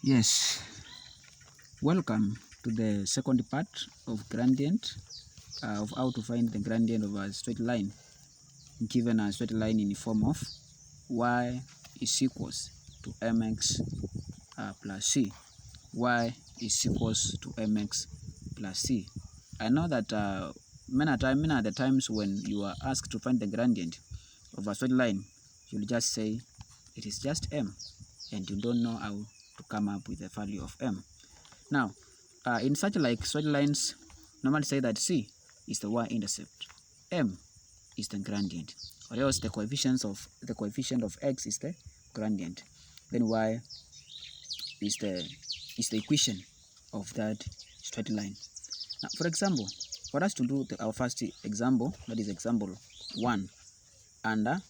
Yes, welcome to the second part of gradient of how to find the gradient of a straight line given a straight line in the form of y is equals to mx plus c. Y is equals to mx plus c. I know that many of the times when you are asked to find the gradient of a straight line, you'll just say it is just m, and you don't know how to come up with the value of m. Now, in such like straight lines, normally say that c is the y-intercept, m is the gradient, or else the coefficient of x is the gradient, then y is the equation of that straight line. Now, for example, for us to do our first example, that is example 1, and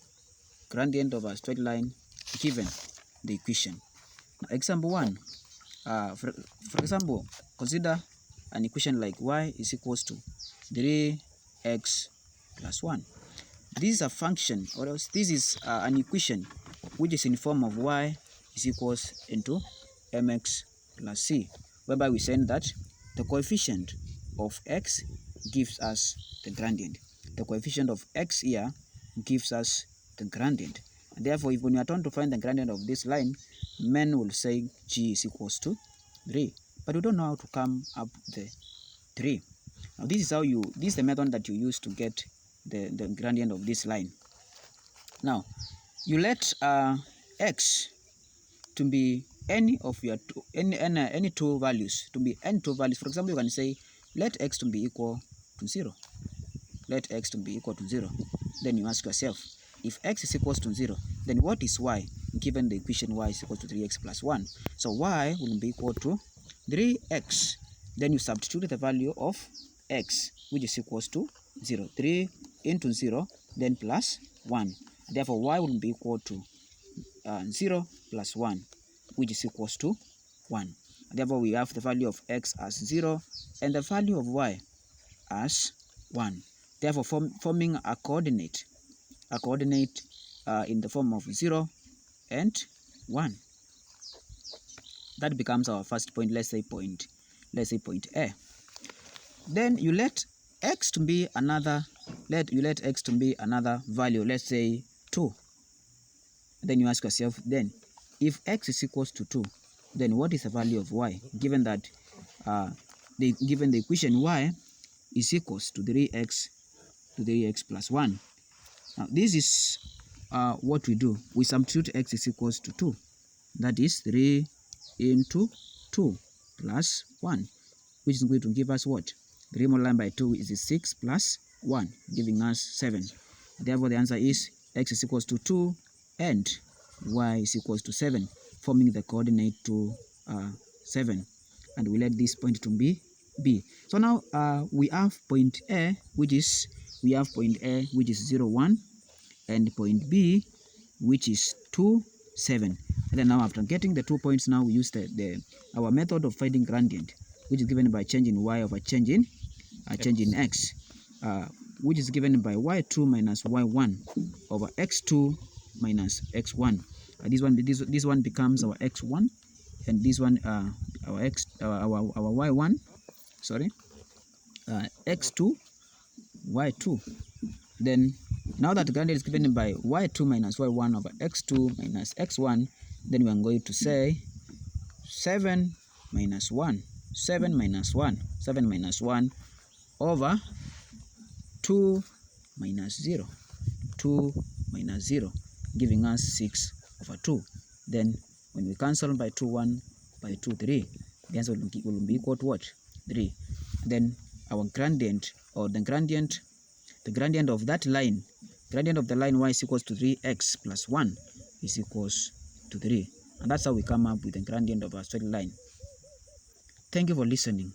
gradient of a straight line given the equation. Now, example 1, for example, consider an equation like y is equals to 3x plus 1. This is a function, or else this is an equation which is in form of y is equals into mx plus c, whereby we say that the coefficient of x gives us the gradient. The coefficient of x here gives us the gradient. And therefore, if when you are trying to find the gradient of this line, men will say g is equals to 3. But we don't know how to come up the 3. Now, this is the method that you use to get the gradient of this line. Now, you let x to be any of your any two values, to be any two values. For example, you can say let x to be equal to 0. Let x to be equal to 0. Then you ask yourself, if x is equals to 0, then what is y given the equation y is equal to 3x plus 1? So y will be equal to 3x. Then you substitute the value of x, which is equals to 0. 3 into 0, then plus 1. Therefore, y will be equal to 0 plus 1, which is equals to 1. Therefore, we have the value of x as 0 and the value of y as 1. Therefore, forming a coordinate in the form of 0 and 1. That becomes our first point. Let's say point A. Then you let x to be another. You let x to be another value. Let's say 2. Then you ask yourself, then if x is equals to 2, then what is the value of y? Given that given the equation y is equals to 3x plus 1. Now this is what we do. We substitute x is equals to 2. That is 3 into 2 plus 1, which is going to give us what? 3 multiplied by 2 is 6 plus 1, giving us 7. Therefore, the answer is x is equals to 2 and y is equals to 7, forming the coordinate to 7. And we let this point to be B. So now we have point A, which is 0, 1, and point B, which is 2, 7. And then now after getting the 2 points, now we use our method of finding gradient, which is given by changing y over changing x, which is given by y2 minus y1 over x2 minus x1. This one becomes our x1, and this one our y1. Sorry, x2 y2. Then now that the gradient is given by y2 minus y1 over x2 minus x1, then we are going to say 7 minus 1 over 2 minus 0, giving us 6 over 2. Then when we cancel by 2, 1, by 2, 3, the answer will be equal to what? 3. Then our gradient, or the gradient of that line, gradient of the line y is equals to 3x plus 1 is equals to 3. And that's how we come up with the gradient of a straight line. Thank you for listening.